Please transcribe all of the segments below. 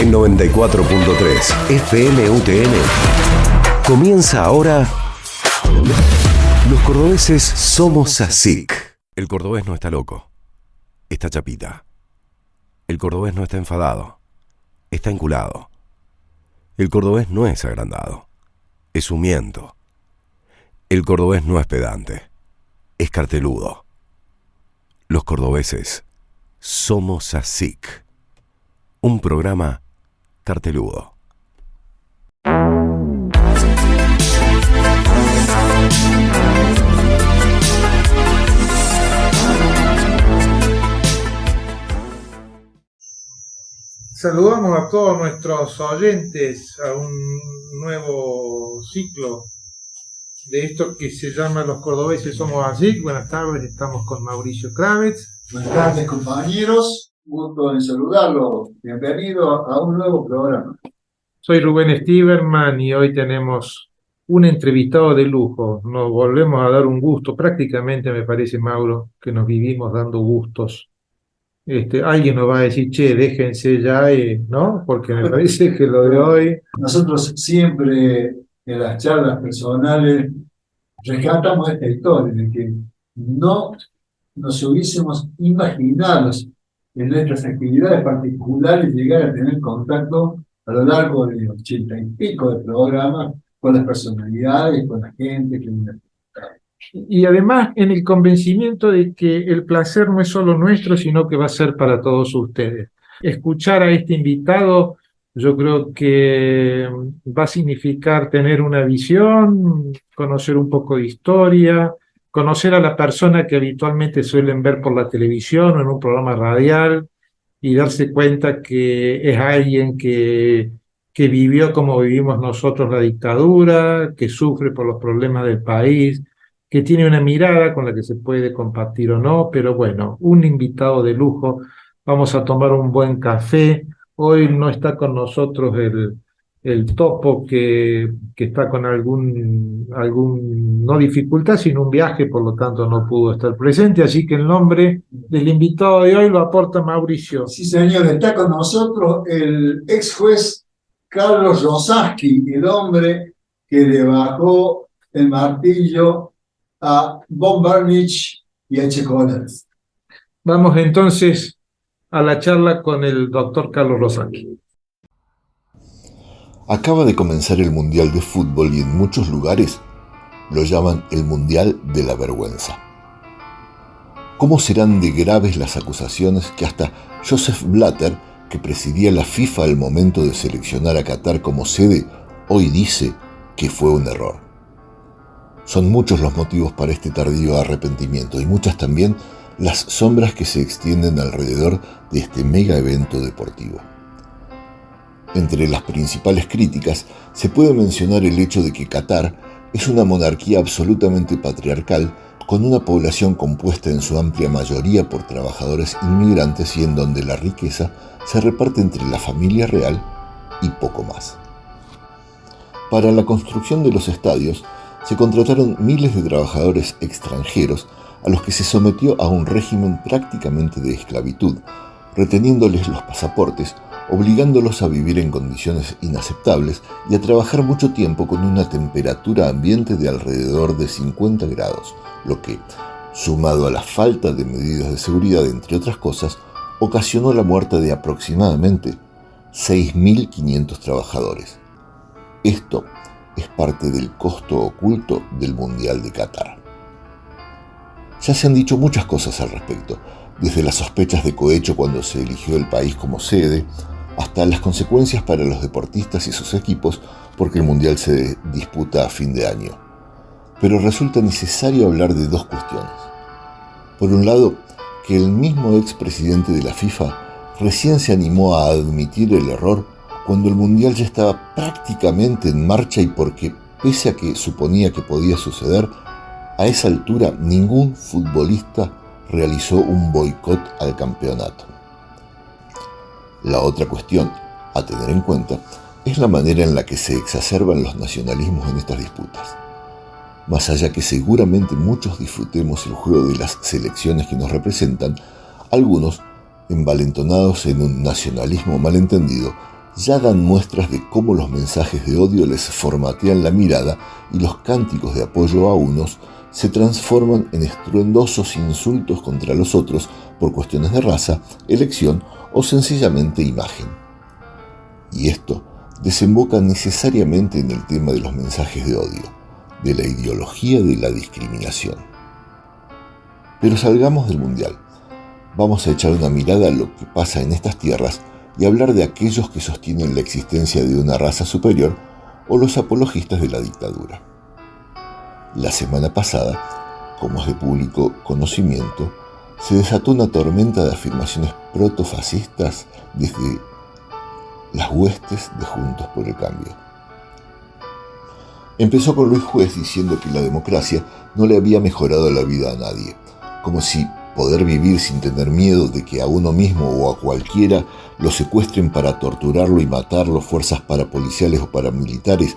En 94.3 FM UTN comienza ahora Los cordobeses somos así. El cordobés no está loco, está chapita. El cordobés no está enfadado, está enculado. El cordobés no es agrandado, es humiento. El cordobés no es pedante, es carteludo. Los cordobeses somos así. Un programa carteludo. Saludamos a todos nuestros oyentes a un nuevo ciclo de esto que se llama Los cordobeses somos así. Buenas tardes, estamos con Mauricio Kravetz. Buenas tardes, compañeros, gusto en saludarlos. Bienvenido a un nuevo programa. Soy Rubén Stiverman y hoy tenemos un entrevistado de lujo. Nos volvemos a dar un gusto, prácticamente me parece, Mauro, que nos vivimos dando gustos. Alguien nos va a decir, che, déjense ya, ¿no? Porque me parece que lo de hoy... Nosotros siempre en las charlas personales rescatamos esta historia de que no nos hubiésemos imaginado en nuestras actividades particulares llegar a tener contacto a lo largo de 80 y pico de programas con las personalidades, con la gente que nos... Y además en el convencimiento de que el placer no es solo nuestro, sino que va a ser para todos ustedes. Escuchar a este invitado, yo creo que va a significar tener una visión, conocer un poco de historia, conocer a la persona que habitualmente suelen ver por la televisión o en un programa radial y darse cuenta que es alguien que vivió como vivimos nosotros la dictadura, que sufre por los problemas del país, que tiene una mirada con la que se puede compartir o no, pero bueno, un invitado de lujo. Vamos a tomar un buen café. Hoy no está con nosotros el Topo, que está con no dificultad, sino un viaje, por lo tanto no pudo estar presente, así que el nombre del invitado de hoy lo aporta Mauricio. Sí, señor, está con nosotros el ex juez Carlos Rosaski, el hombre que le bajó el martillo a Bob Burnich y a Che Collins. Vamos entonces a la charla con el doctor Carlos Rosaski. Acaba de comenzar el Mundial de Fútbol y en muchos lugares lo llaman el Mundial de la Vergüenza. ¿Cómo serán de graves las acusaciones que hasta Joseph Blatter, que presidía la FIFA al momento de seleccionar a Qatar como sede, hoy dice que fue un error? Son muchos los motivos para este tardío arrepentimiento y muchas también las sombras que se extienden alrededor de este mega evento deportivo. Entre las principales críticas se puede mencionar el hecho de que Qatar es una monarquía absolutamente patriarcal con una población compuesta en su amplia mayoría por trabajadores inmigrantes y en donde la riqueza se reparte entre la familia real y poco más. Para la construcción de los estadios se contrataron miles de trabajadores extranjeros a los que se sometió a un régimen prácticamente de esclavitud, reteniéndoles los pasaportes, obligándolos a vivir en condiciones inaceptables y a trabajar mucho tiempo con una temperatura ambiente de alrededor de 50 grados, lo que, sumado a la falta de medidas de seguridad, entre otras cosas, ocasionó la muerte de aproximadamente 6.500 trabajadores. Esto es parte del costo oculto del Mundial de Qatar. Ya se han dicho muchas cosas al respecto, desde las sospechas de cohecho cuando se eligió el país como sede, hasta las consecuencias para los deportistas y sus equipos porque el Mundial se disputa a fin de año. Pero resulta necesario hablar de dos cuestiones. Por un lado, que el mismo expresidente de la FIFA recién se animó a admitir el error cuando el Mundial ya estaba prácticamente en marcha y porque, pese a que suponía que podía suceder, a esa altura ningún futbolista realizó un boicot al campeonato. La otra cuestión a tener en cuenta es la manera en la que se exacerban los nacionalismos en estas disputas. Más allá que seguramente muchos disfrutemos el juego de las selecciones que nos representan, algunos, envalentonados en un nacionalismo malentendido, ya dan muestras de cómo los mensajes de odio les formatean la mirada y los cánticos de apoyo a unos se transforman en estruendosos insultos contra los otros por cuestiones de raza, elección o sencillamente imagen. Y esto desemboca necesariamente en el tema de los mensajes de odio, de la ideología de la discriminación. Pero salgamos del Mundial. Vamos a echar una mirada a lo que pasa en estas tierras y hablar de aquellos que sostienen la existencia de una raza superior o los apologistas de la dictadura. La semana pasada, como es de público conocimiento, se desató una tormenta de afirmaciones protofascistas desde las huestes de Juntos por el Cambio. Empezó con Luis Juez diciendo que la democracia no le había mejorado la vida a nadie, como si poder vivir sin tener miedo de que a uno mismo o a cualquiera lo secuestren para torturarlo y matarlo fuerzas parapoliciales o paramilitares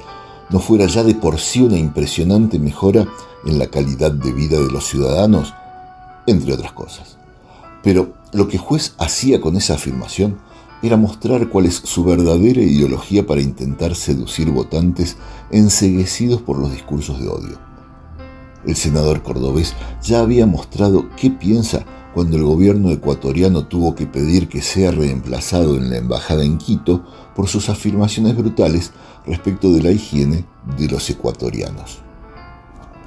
no fuera ya de por sí una impresionante mejora en la calidad de vida de los ciudadanos, entre otras cosas. Pero lo que Juez hacía con esa afirmación era mostrar cuál es su verdadera ideología para intentar seducir votantes enceguecidos por los discursos de odio. El senador cordobés ya había mostrado qué piensa cuando el gobierno ecuatoriano tuvo que pedir que sea reemplazado en la embajada en Quito por sus afirmaciones brutales respecto de la higiene de los ecuatorianos.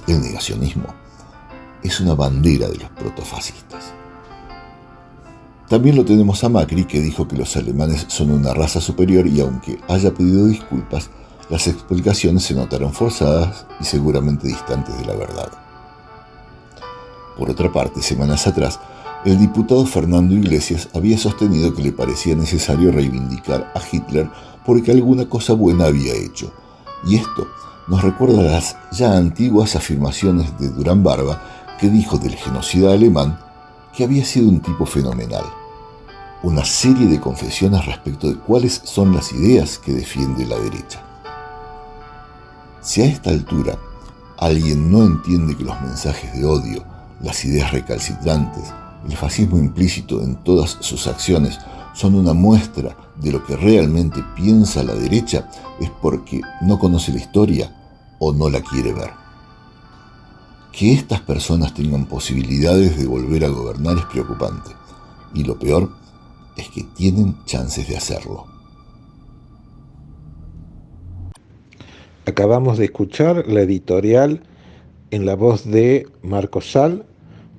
El negacionismo es una bandera de los protofascistas. También lo tenemos a Macri, que dijo que los alemanes son una raza superior y aunque haya pedido disculpas, las explicaciones se notaron forzadas y seguramente distantes de la verdad. Por otra parte, semanas atrás, el diputado Fernando Iglesias había sostenido que le parecía necesario reivindicar a Hitler porque alguna cosa buena había hecho, y esto nos recuerda las ya antiguas afirmaciones de Durán Barba, que dijo del genocida alemán que había sido un tipo fenomenal. Una serie de confesiones respecto de cuáles son las ideas que defiende la derecha. Si a esta altura alguien no entiende que los mensajes de odio, las ideas recalcitrantes, el fascismo implícito en todas sus acciones son una muestra de lo que realmente piensa la derecha, es porque no conoce la historia o no la quiere ver. Que estas personas tengan posibilidades de volver a gobernar es preocupante, y lo peor es que tienen chances de hacerlo. Acabamos de escuchar la editorial en la voz de Marco Sal,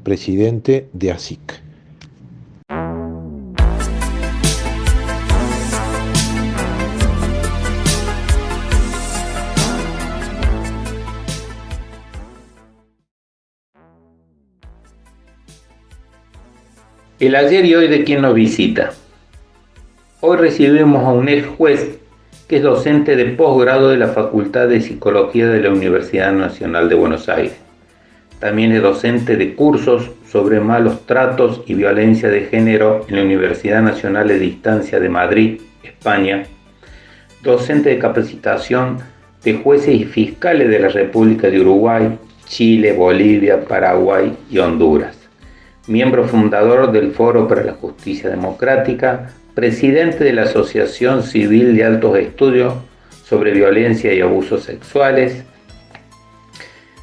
presidente de ASIC. El ayer y hoy de quien nos visita. Hoy recibimos a un ex juez que es docente de posgrado de la Facultad de Psicología de la Universidad Nacional de Buenos Aires. También es docente de cursos sobre malos tratos y violencia de género en la Universidad Nacional de Distancia de Madrid, España. Docente de capacitación de jueces y fiscales de la República de Uruguay, Chile, Bolivia, Paraguay y Honduras. Miembro fundador del Foro para la Justicia Democrática, presidente de la Asociación Civil de Altos Estudios sobre Violencia y Abusos Sexuales.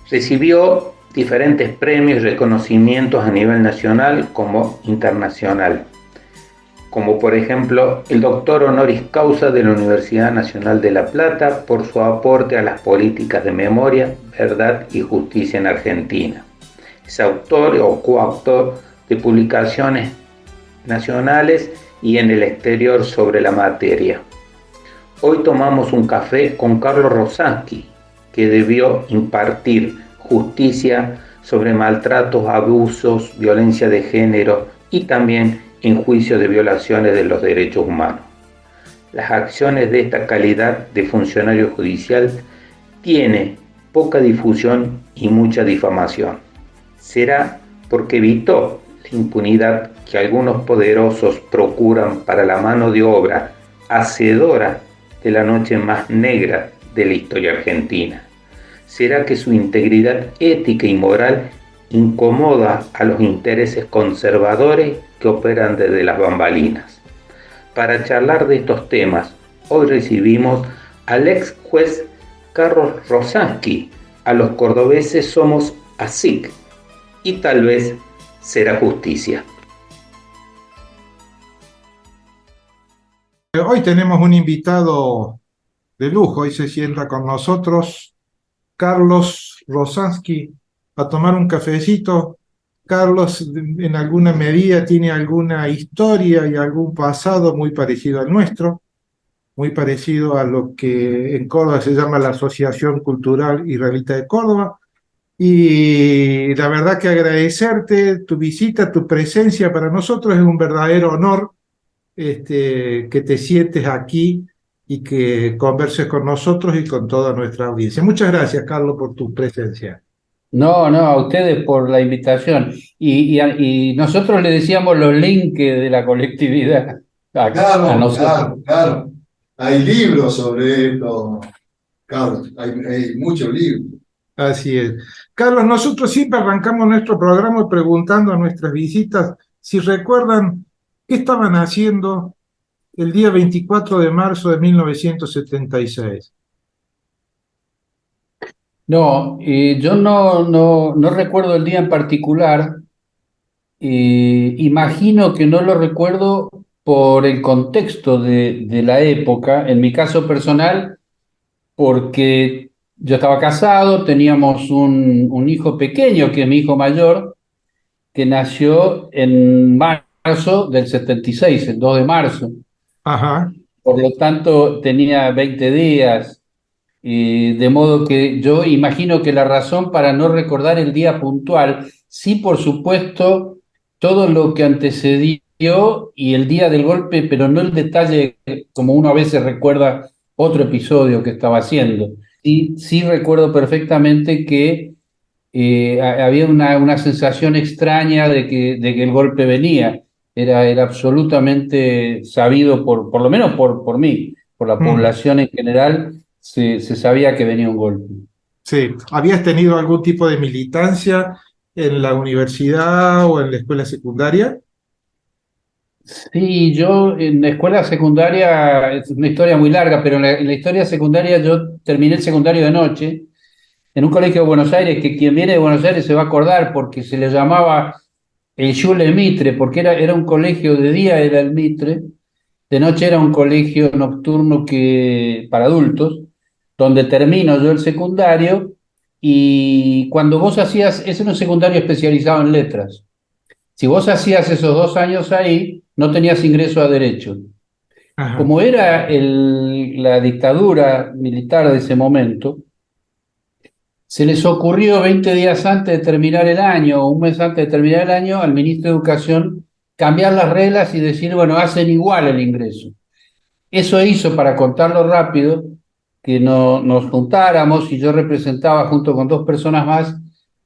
Recibió diferentes premios y reconocimientos a nivel nacional como internacional, como por ejemplo el doctor honoris causa de la Universidad Nacional de La Plata por su aporte a las políticas de memoria, verdad y justicia en Argentina. Es autor o coautor de publicaciones nacionales y en el exterior sobre la materia. Hoy tomamos un café con Carlos Rosansky, que debió impartir justicia sobre maltratos, abusos, violencia de género y también en juicios de violaciones de los derechos humanos. Las acciones de esta calidad de funcionario judicial tienen poca difusión y mucha difamación. Será porque evitó la impunidad que algunos poderosos procuran para la mano de obra hacedora de la noche más negra de la historia argentina. ¿Será que su integridad ética y moral incomoda a los intereses conservadores que operan desde las bambalinas? Para charlar de estos temas hoy recibimos al ex juez Carlos Rosansky. A los cordobeses somos ASIC y tal vez será justicia. Hoy tenemos un invitado de lujo, hoy se sienta con nosotros Carlos Rosansky a tomar un cafecito. Carlos, en alguna medida, tiene alguna historia y algún pasado muy parecido al nuestro, muy parecido a lo que en Córdoba se llama la Asociación Cultural Israelita de Córdoba. Y la verdad que agradecerte tu visita, tu presencia para nosotros es un verdadero honor que te sientes aquí y que converses con nosotros y con toda nuestra audiencia. Muchas gracias, Carlos, por tu presencia. No, a ustedes por la invitación. Y nosotros le decíamos los links de la colectividad a Claro, nosotros. claro. Hay libros sobre esto, Carlos. Hay muchos libros. Así es. Carlos, nosotros siempre arrancamos nuestro programa preguntando a nuestras visitas si recuerdan qué estaban haciendo el día 24 de marzo de 1976. No, yo no recuerdo el día en particular. Imagino que no lo recuerdo por el contexto de la época. En mi caso personal, porque yo estaba casado, teníamos un hijo pequeño, que es mi hijo mayor, que nació en marzo del 76, el 2 de marzo. Ajá. Por lo tanto, tenía 20 días, de modo que yo imagino que la razón para no recordar el día puntual, sí, por supuesto, todo lo que antecedió y el día del golpe, pero no el detalle como uno a veces recuerda otro episodio que estaba haciendo. Sí recuerdo perfectamente que había una sensación extraña de que el golpe venía. Era absolutamente sabido, por lo menos por mí, por la población en general, se sabía que venía un golpe. Sí. ¿Habías tenido algún tipo de militancia en la universidad o en la escuela secundaria? Sí, yo en la escuela secundaria, es una historia muy larga, pero en la historia secundaria yo terminé el secundario de noche en un colegio de Buenos Aires, que quien viene de Buenos Aires se va a acordar porque se le llamaba el Jules Mitre, porque era un colegio de día, era el Mitre, de noche era un colegio nocturno para adultos, donde termino yo el secundario, y cuando vos hacías, ese era un secundario especializado en letras. Si vos hacías esos 2 años ahí, no tenías ingreso a derecho. Ajá. Como era la dictadura militar de ese momento, se les ocurrió 20 días antes de terminar el año, o un mes antes de terminar el año, al ministro de Educación cambiar las reglas y decir, bueno, hacen igual el ingreso. Eso hizo, para contarlo rápido, que nos juntáramos, y yo representaba junto con 2 personas más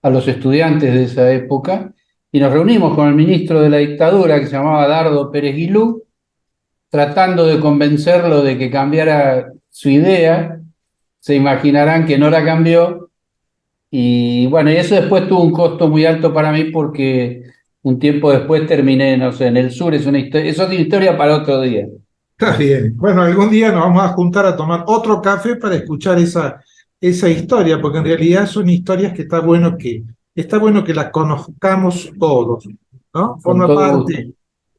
a los estudiantes de esa época, y nos reunimos con el ministro de la dictadura, que se llamaba Dardo Pérez Guilú, tratando de convencerlo de que cambiara su idea. Se imaginarán que no la cambió, y bueno, y eso después tuvo un costo muy alto para mí, porque un tiempo después terminé, no sé, en el sur. Es otra historia para otro día. Está bien. Bueno, algún día nos vamos a juntar a tomar otro café para escuchar esa historia, porque en realidad son historias que está bueno que las conozcamos todos, ¿no? Forma Con todo parte. gusto.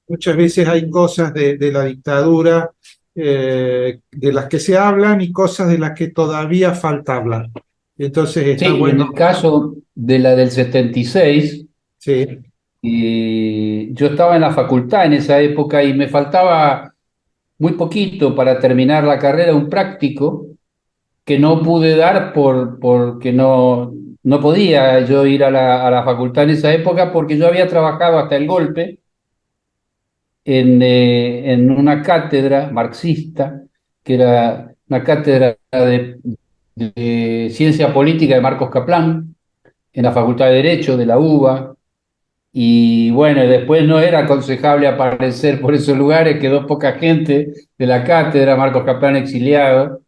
Muchas veces hay cosas de la dictadura de las que se hablan y cosas de las que todavía falta hablar. Entonces está Sí, y en bueno. el caso de la del 76, Sí. yo estaba en la facultad en esa época y me faltaba muy poquito para terminar la carrera, un práctico que no pude dar porque no podía yo ir a la facultad en esa época, porque yo había trabajado hasta el golpe en una cátedra marxista, que era una cátedra de ciencia política de Marcos Caplan, en la Facultad de Derecho de la UBA. Y bueno, después no era aconsejable aparecer por esos lugares, quedó poca gente de la cátedra, Marcos Caplan exiliado,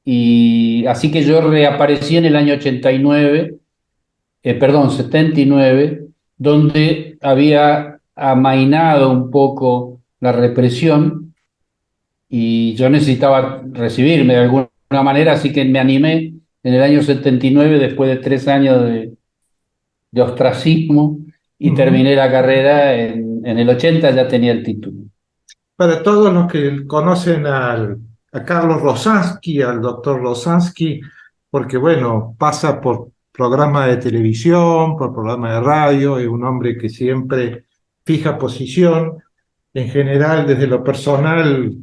y así que yo reaparecí en el año 89, perdón, 79, donde había amainado un poco la represión, y yo necesitaba recibirme de alguna manera, así que me animé en el año 79, después de 3 años de ostracismo, y Ujú. terminé la carrera en el 80, ya tenía el título. Para todos los que conocen a Carlos Rosansky, al doctor Rosansky, porque bueno, pasa por programa de televisión, por programa de radio, es un hombre que siempre fija posición. En general, desde lo personal,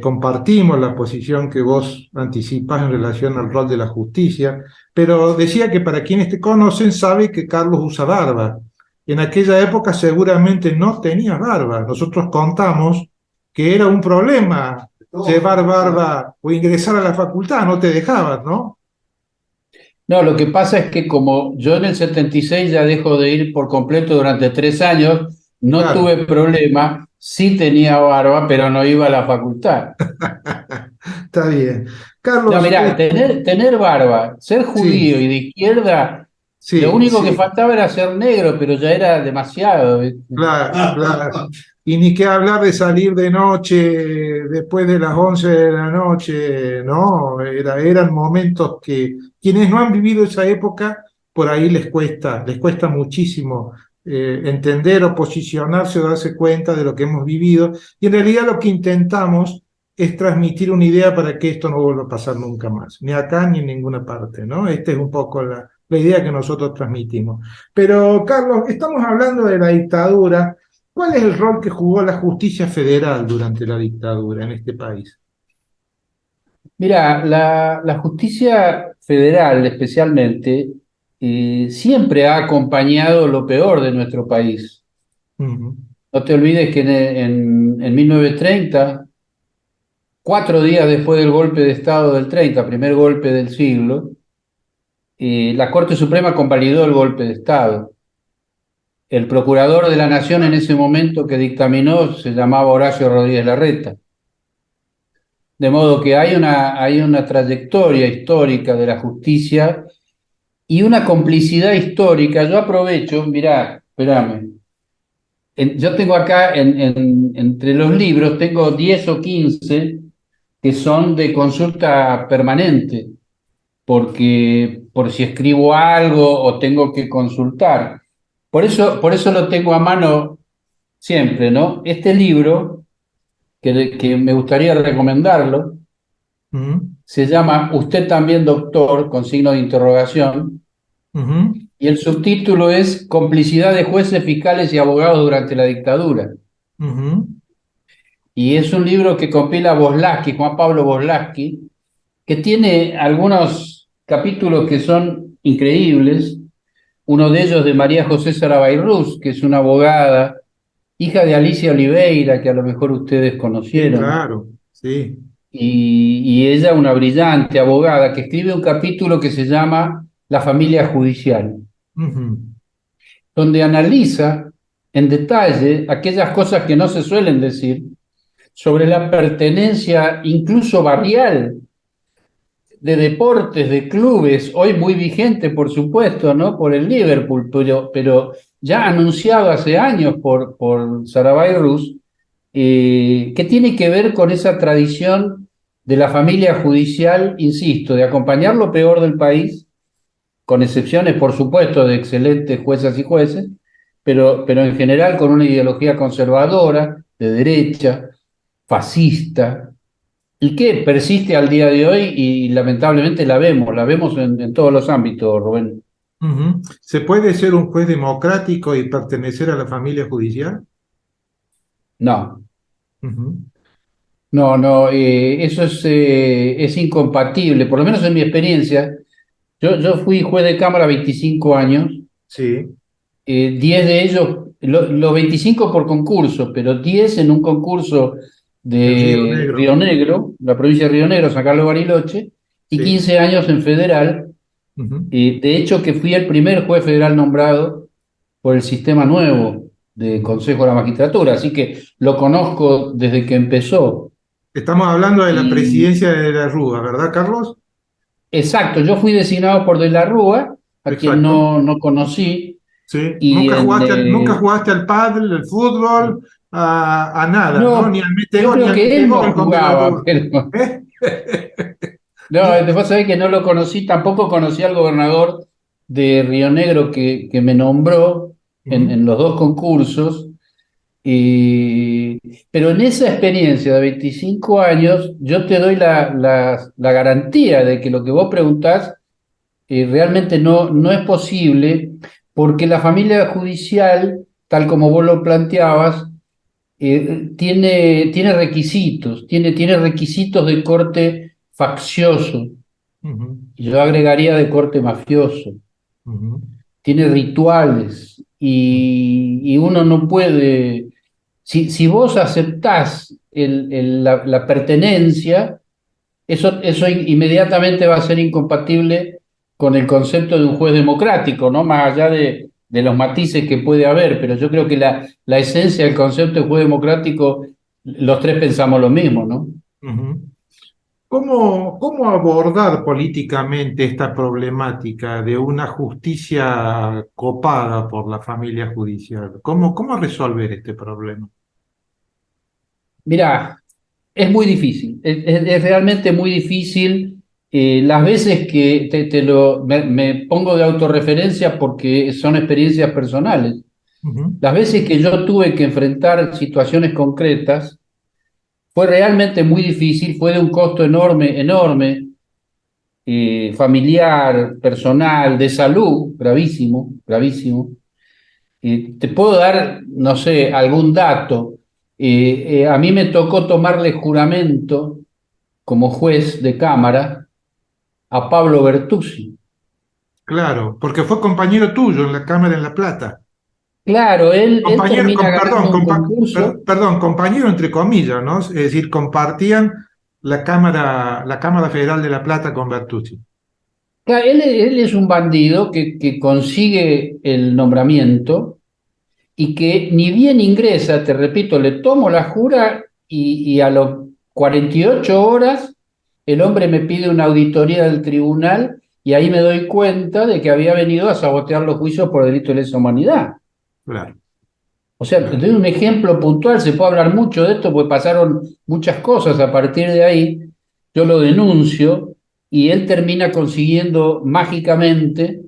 compartimos la posición que vos anticipás en relación al rol de la justicia, pero decía que para quienes te conocen sabe que Carlos usa barba. En aquella época seguramente no tenía barba. Nosotros contamos que era un problema llevar barba o ingresar a la facultad, no te dejaban, ¿no? No, lo que pasa es que como yo en el 76 ya dejo de ir por completo durante 3 años, no Claro. tuve problema, sí tenía barba, pero no iba a la facultad. Está bien. No, Carlos, mirá, tener barba, ser sí, judío y de izquierda, lo sí, único que sí. faltaba era ser negro, pero ya era demasiado, ¿viste? Claro, claro. Y ni qué hablar de salir de noche después de las 11 de la noche, ¿no? Eran momentos que quienes no han vivido esa época, por ahí les cuesta muchísimo entender o posicionarse o darse cuenta de lo que hemos vivido. Y en realidad lo que intentamos es transmitir una idea para que esto no vuelva a pasar nunca más, ni acá ni en ninguna parte, ¿no? Esta es un poco la idea que nosotros transmitimos. Pero, Carlos, estamos hablando de la dictadura. ¿Cuál es el rol que jugó la justicia federal durante la dictadura en este país? Mira, la justicia federal especialmente siempre ha acompañado lo peor de nuestro país. Ujú, No te olvides que en 1930, 4 días después del golpe de Estado del 30, primer golpe del siglo, la Corte Suprema convalidó el golpe de Estado. El procurador de la Nación en ese momento que dictaminó se llamaba Horacio Rodríguez Larreta. De modo que hay una trayectoria histórica de la justicia y una complicidad histórica. Yo aprovecho, mirá, espérame. Yo tengo acá entre los libros, tengo 10 o 15 que son de consulta permanente, porque por si escribo algo o tengo que consultar. Por eso lo tengo a mano siempre, ¿no? Este libro, que me gustaría recomendarlo, ujú, se llama Usted también, doctor, con signo de interrogación, ujú, y el subtítulo es Complicidad de jueces, fiscales y abogados durante la dictadura. ujú, Y es un libro que compila Boslaski, Juan Pablo Boslaski, que tiene algunos capítulos que son increíbles. Uno de ellos de María José Sarabayrús, que es una abogada, hija de Alicia Oliveira, que a lo mejor ustedes sí, conocieron, claro, sí. y ella una brillante abogada que escribe un capítulo que se llama La familia judicial, Ujú, donde analiza en detalle aquellas cosas que no se suelen decir sobre la pertenencia incluso barrial de deportes, de clubes, hoy muy vigente, por supuesto, ¿no? Por el Liverpool, pero ya anunciado hace años por Sarabayrús, que tiene que ver con esa tradición de la familia judicial, insisto, de acompañar lo peor del país, con excepciones, por supuesto, de excelentes juezas y jueces, pero en general con una ideología conservadora, de derecha, fascista, y que persiste al día de hoy y lamentablemente la vemos en todos los ámbitos, Rubén. ujú. ¿Se puede ser un juez democrático y pertenecer a la familia judicial? No, Ujú, no, no, eso es incompatible, por lo menos en mi experiencia. Yo fui juez de Cámara 25 años, sí, 10 de ellos, los 25 por concurso, pero 10 en un concurso en Río de Negro, Río Negro, la provincia de Río Negro, San Carlos de Bariloche, y sí. 15 años en federal. Ujú, De hecho, que fui el primer juez federal nombrado por el sistema nuevo de ujú. Consejo de la Magistratura, así que lo conozco desde que empezó. Estamos hablando de la Y presidencia de la Rúa, ¿verdad, Carlos? exacto, yo fui designado por De la Rúa, a quien Exacto. no conocí, Sí. y Nunca jugaste al pádel, al fútbol, a nada, ¿no? No, Ni al mete yo gol, ni creo al que mete él no gol con jugaba, Veracruz. pero ¿Eh? no, después sabés que no lo conocí, tampoco conocí al gobernador de Río Negro que me nombró Ujú, en los dos concursos. Y, pero en esa experiencia de 25 años, yo te doy la garantía de que lo que vos preguntás realmente no es posible, porque la familia judicial, tal como vos lo planteabas, tiene requisitos, tiene requisitos de corte faccioso, ujú, yo agregaría de corte mafioso, ujú, tiene rituales y uno no puede, si vos aceptás la pertenencia, eso inmediatamente va a ser incompatible con el concepto de un juez democrático, ¿no? Más allá de los matices que puede haber, pero yo creo que la esencia del concepto de juez democrático, los tres pensamos lo mismo, ¿no? ujú. ¿Cómo abordar políticamente esta problemática de una justicia copada por la familia judicial? ¿Cómo resolver este problema? Mirá, es muy difícil, es realmente muy difícil. Las veces que me pongo de autorreferencia porque son experiencias personales. Ujú, Las veces que yo tuve que enfrentar situaciones concretas, fue realmente muy difícil, fue de un costo enorme, enorme, familiar, personal, de salud, gravísimo, gravísimo. Te puedo dar, no sé, algún dato. A mí me tocó tomarle juramento como juez de cámara a Pablo Bertuzzi. claro, porque fue compañero tuyo en la Cámara en La Plata. Claro, él Compañero, termina perdón, ganando un concurso. perdón, compañero entre comillas, ¿no? Es decir, compartían la Cámara Federal de La Plata con Bertuzzi. Claro, él es un bandido que consigue el nombramiento y que ni bien ingresa, te repito, le tomo la jura y a los 48 horas el hombre me pide una auditoría del tribunal y ahí me doy cuenta de que había venido a sabotear los juicios por delito de lesa humanidad. Claro, O sea, te claro. doy un ejemplo puntual, se puede hablar mucho de esto porque pasaron muchas cosas a partir de ahí. Yo lo denuncio y él termina consiguiendo mágicamente,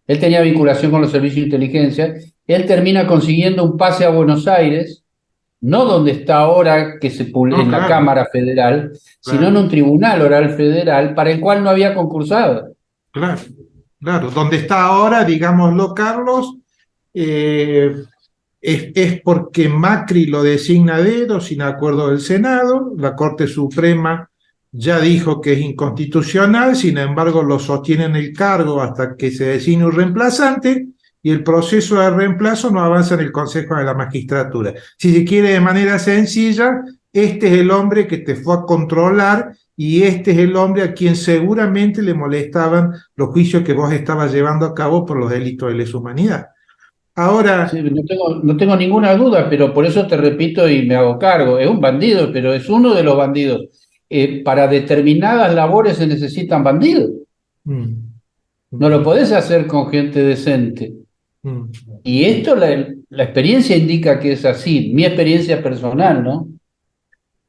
él tenía vinculación con los servicios de inteligencia, él termina consiguiendo un pase a Buenos Aires, no donde está ahora que No, en la claro, Cámara Federal, sino en claro, un tribunal oral federal para el cual no había concursado. claro, claro. Donde está ahora, digámoslo, Carlos, eh, es porque Macri lo designa a dedo sin acuerdo del Senado, la Corte Suprema ya dijo que es inconstitucional, sin embargo lo sostiene en el cargo hasta que se designe un reemplazante y el proceso de reemplazo no avanza en el Consejo de la Magistratura. Si se quiere de manera sencilla, este es el hombre que te fue a controlar y este es el hombre a quien seguramente le molestaban los juicios que vos estabas llevando a cabo por los delitos de lesa humanidad. Sí, Ahora, no tengo ninguna duda, pero por eso te repito y me hago cargo. Es un bandido, pero es uno de los bandidos. Para determinadas labores se necesitan bandidos. mm, No lo mm, podés hacer con gente decente. mm. Y esto la experiencia indica que es así, mi experiencia personal, ¿no?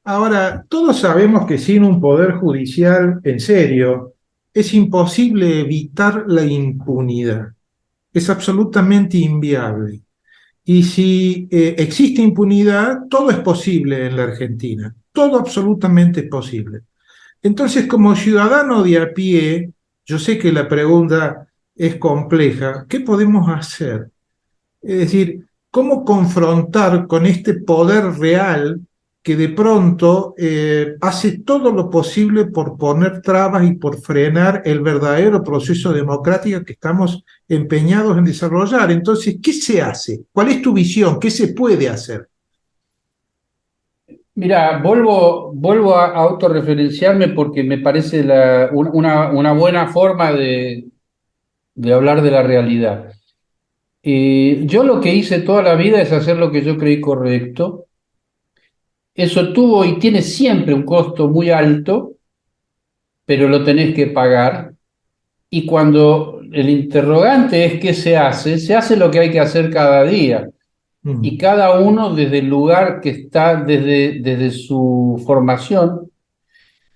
Ahora, todos sabemos que sin un poder judicial en serio es imposible evitar la impunidad. Es absolutamente inviable. Y si existe impunidad, todo es posible en la Argentina. Todo absolutamente es posible. Entonces, como ciudadano de a pie, yo sé que la pregunta es compleja. ¿Qué podemos hacer? Es decir, cómo confrontar con este poder real que de pronto hace todo lo posible por poner trabas y por frenar el verdadero proceso democrático que estamos empeñados en desarrollar. Entonces, ¿qué se hace? ¿Cuál es tu visión? ¿Qué se puede hacer? Mira, vuelvo a autorreferenciarme porque me parece una buena forma de hablar de la realidad. Yo lo que hice toda la vida es hacer lo que yo creí correcto. Eso tuvo y tiene siempre un costo muy alto, pero lo tenés que pagar. Y cuando el interrogante es qué se hace lo que hay que hacer cada día. y cada uno desde el lugar que está, desde su formación,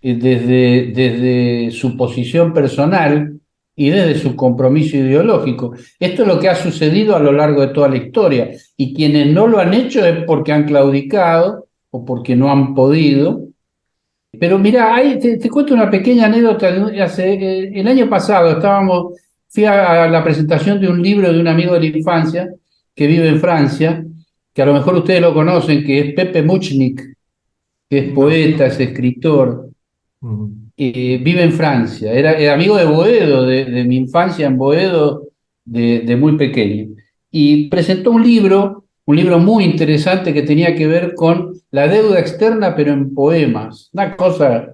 desde su posición personal y desde su compromiso ideológico. Esto es lo que ha sucedido a lo largo de toda la historia, y quienes no lo han hecho es porque han claudicado o porque no han podido. Pero mira, te cuento una pequeña anécdota. El año pasado fui a la presentación de un libro de un amigo de la infancia que vive en Francia, que a lo mejor ustedes lo conocen, que es Pepe Muchnik, que es poeta, es escritor. Vive en Francia, era amigo de Boedo, de mi infancia en Boedo, de muy pequeño. Y presentó un libro muy interesante que tenía que ver con la deuda externa, pero en poemas. Una cosa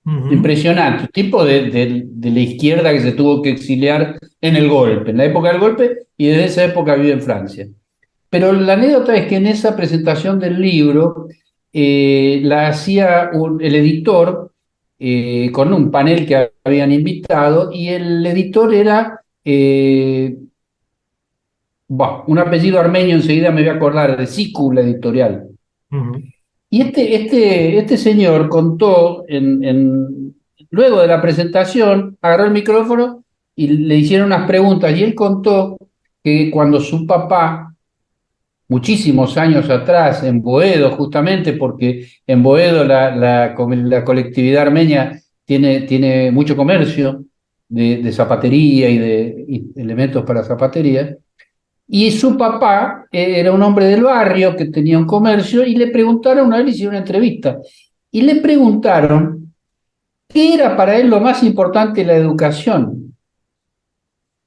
impresionante. Un tipo de la izquierda que se tuvo que exiliar en el golpe, en la época del golpe, y desde esa época vive en Francia. Pero la anécdota es que en esa presentación del libro la hacía el editor con un panel que habían invitado, y el editor era un apellido armenio, enseguida me voy a acordar, de Sicu, la editorial. Y este señor contó, luego de la presentación, agarró el micrófono y le hicieron unas preguntas, y él contó que cuando su papá, muchísimos años atrás, en Boedo, justamente porque en Boedo la colectividad armenia tiene mucho comercio de zapatería y de elementos para zapatería, y su papá era un hombre del barrio que tenía un comercio, y le preguntaron, una vez le hicieron una entrevista, y le preguntaron qué era para él lo más importante de la educación.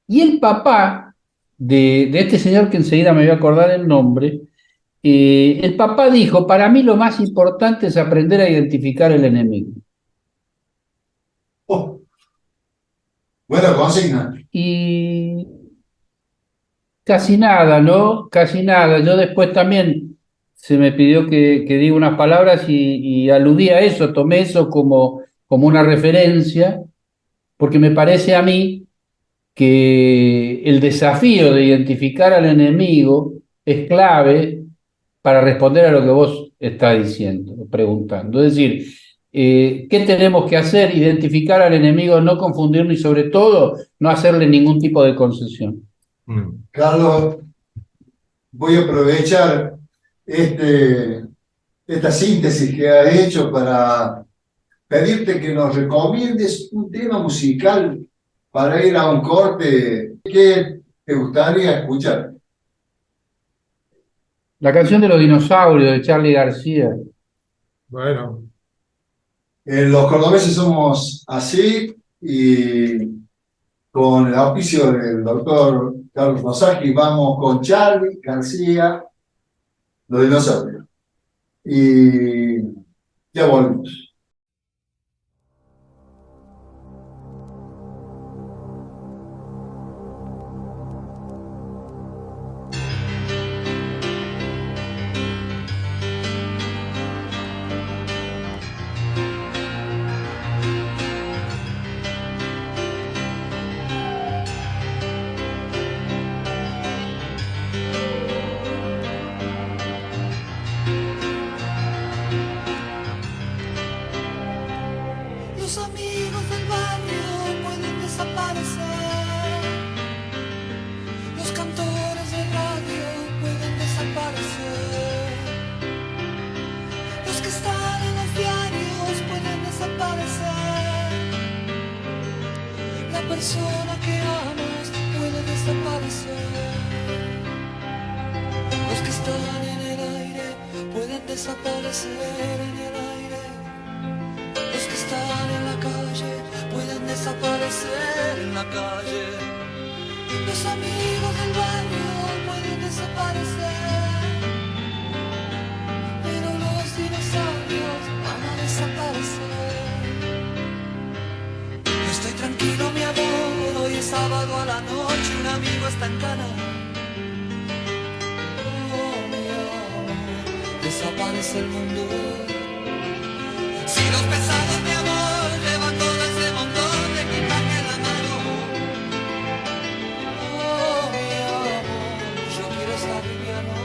Y el papá de este señor, que enseguida me voy a acordar el nombre, el papá dijo: para mí lo más importante es aprender a identificar el enemigo. Oh, buena consigna. Y casi nada, ¿no? Casi nada. Yo después también se me pidió que diga unas palabras y aludí a eso, tomé eso como una referencia, porque me parece a mí que el desafío de identificar al enemigo es clave para responder a lo que vos estás diciendo, preguntando. Es decir, ¿qué tenemos que hacer? Identificar al enemigo, no confundirlo, y sobre todo no hacerle ningún tipo de concesión. Carlos, voy a aprovechar esta síntesis que has hecho para pedirte que nos recomiendes un tema musical para ir a un corte. ¿Qué te gustaría escuchar? La canción de los dinosaurios de Charly García. Bueno, Los cordobeses somos así, y con el auspicio del doctor Carlos Rosaki vamos con Charly García, los dinosaurios. Y ya volvemos. Los amigos del barrio pueden desaparecer, los cantores de radio pueden desaparecer, los que están en los diarios pueden desaparecer, la persona que amas puede desaparecer, los que están en el aire pueden desaparecer en el aire. Los que están en la calle pueden desaparecer en la calle. Los amigos del barrio pueden desaparecer, pero los dinosaurios van a desaparecer. Estoy tranquilo, mi amor, hoy es sábado a la noche, un amigo está en cana. Oh, mi amor, desaparece el mundo. Si los pesados, mi amor, llevan todo ese montón de equipaje en la mano. Oh, mi amor, yo quiero estar liviano.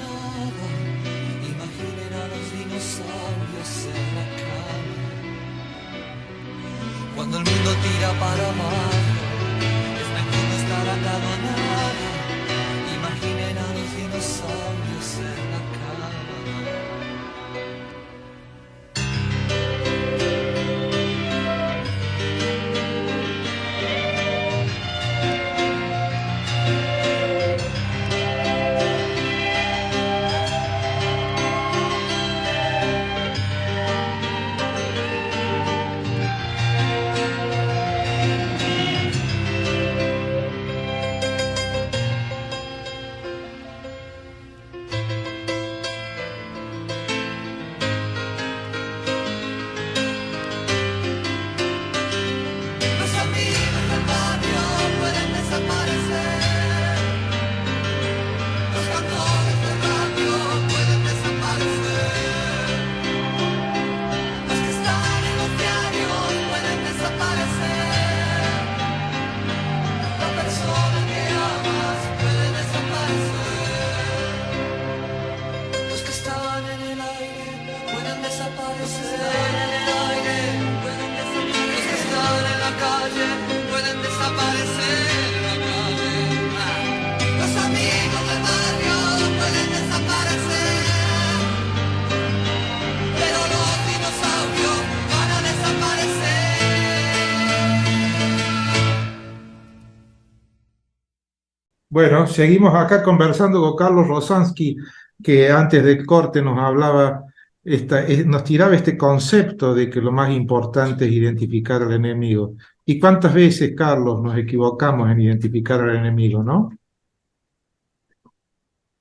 nada. Imaginen a los dinosaurios en la cama. Cuando el mundo tira para abajo, es mejor no estar atado a nada. Imaginen a los dinosaurios en la cama. Los amigos del barrio pueden desaparecer. Los cantores de radio pueden desaparecer. Los que están en los diarios pueden desaparecer. La persona que amas puede desaparecer. Los que están en el aire pueden desaparecer. En el aire pueden desaparecer. Los que están en la calle pueden desaparecer. En la calle. Los amigos del barrio pueden desaparecer. Pero los dinosaurios van a desaparecer. Bueno, seguimos acá conversando con Carlos Rosansky, que antes del corte nos hablaba, nos tiraba este concepto de que lo más importante es identificar al enemigo. ¿Y cuántas veces, Carlos, nos equivocamos en identificar al enemigo, no?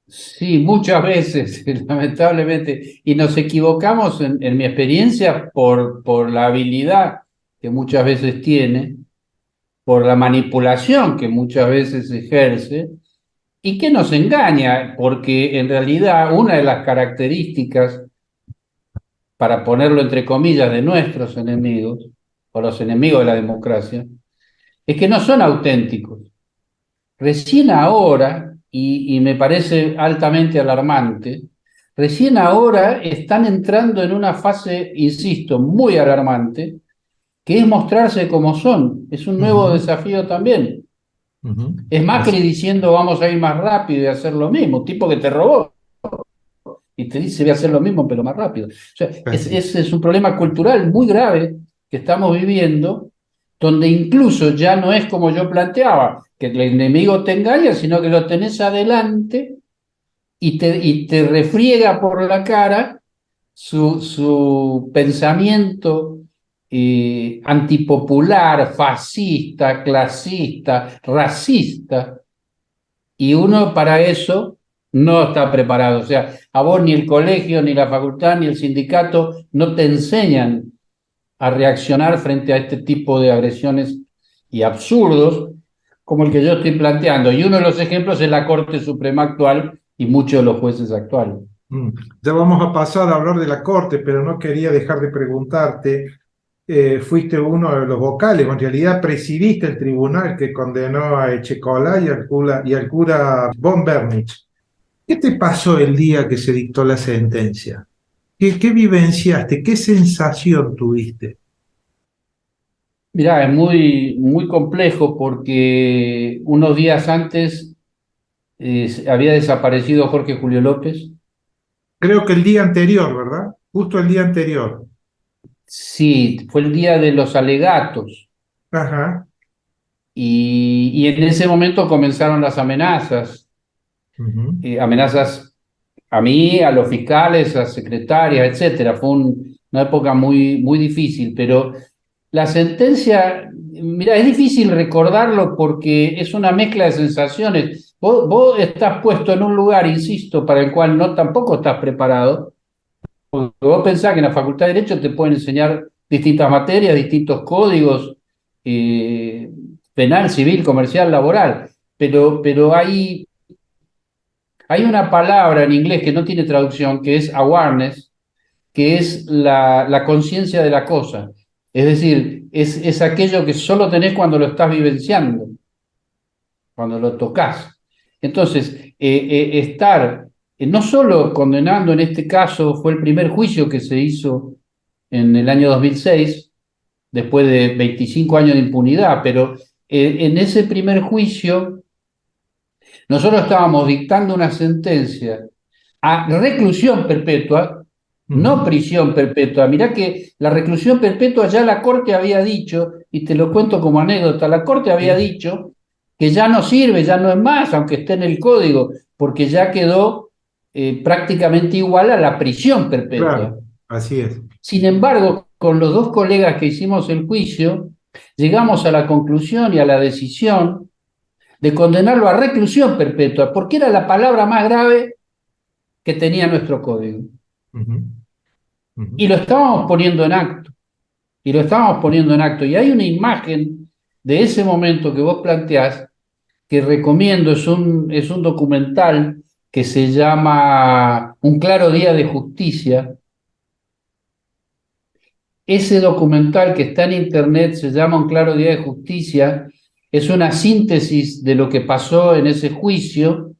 Sí, muchas veces, lamentablemente, y nos equivocamos en mi experiencia por la habilidad que muchas veces tiene, por la manipulación que muchas veces ejerce, y que nos engaña, porque en realidad una de las características, para ponerlo entre comillas, de nuestros enemigos, o los enemigos de la democracia, es que no son auténticos. Recién ahora, y me parece altamente alarmante, recién ahora están entrando en una fase, insisto, muy alarmante, que es mostrarse como son. Es un nuevo desafío también. Es Macri diciendo vamos a ir más rápido y hacer lo mismo, tipo que te robó y te dice voy a hacer lo mismo pero más rápido. O sea, es un problema cultural muy grave que estamos viviendo, donde incluso ya no es como yo planteaba, que el enemigo te engaña, sino que lo tenés adelante y te refriega por la cara su pensamiento antipopular, fascista, clasista, racista, y uno para eso no está preparado. O sea, a vos ni el colegio, ni la facultad, ni el sindicato no te enseñan a reaccionar frente a este tipo de agresiones y absurdos como el que yo estoy planteando. Y uno de los ejemplos es la Corte Suprema actual y muchos de los jueces actuales. Ya vamos a pasar a hablar de la Corte, pero no quería dejar de preguntarte. Fuiste uno de los vocales, o en realidad presidiste el tribunal que condenó a Echecolá y al cura von Bernich. ¿Qué te pasó el día que se dictó la sentencia? ¿Qué vivenciaste? ¿Qué sensación tuviste? Mirá, es muy, muy complejo porque unos días antes había desaparecido Jorge Julio López. Creo que el día anterior, ¿verdad? Justo el día anterior. Sí, fue el día de los alegatos. Ajá. Y en ese momento comenzaron las amenazas. Amenazas a mí, a los fiscales, a secretarias, etcétera. Fue una época muy, muy difícil, pero la sentencia, mira, es difícil recordarlo porque es una mezcla de sensaciones. Vos estás puesto en un lugar, insisto, para el cual tampoco estás preparado, porque vos pensás que en la Facultad de Derecho te pueden enseñar distintas materias, distintos códigos, penal, civil, comercial, laboral, pero hay una palabra en inglés que no tiene traducción, que es awareness, que es la conciencia de la cosa. Es decir, es aquello que solo tenés cuando lo estás vivenciando, cuando lo tocas. Entonces, estar no solo condenando, en este caso fue el primer juicio que se hizo en el año 2006, después de 25 años de impunidad, pero en ese primer juicio nosotros estábamos dictando una sentencia a reclusión perpetua, no prisión perpetua. Mirá que la reclusión perpetua ya la Corte había dicho, y te lo cuento como anécdota, la Corte había dicho que ya no sirve, ya no es más, aunque esté en el código, porque ya quedó prácticamente igual a la prisión perpetua. Claro, así es. Sin embargo, con los dos colegas que hicimos el juicio, llegamos a la conclusión y a la decisión de condenarlo a reclusión perpetua, porque era la palabra más grave que tenía nuestro código. Y lo estábamos poniendo en acto. Y lo estábamos poniendo en acto. Y hay una imagen de ese momento que vos planteás que recomiendo, es un documental que se llama Un claro día de justicia. Ese documental que está en internet se llama Un claro día de justicia, es una síntesis de lo que pasó en ese juicio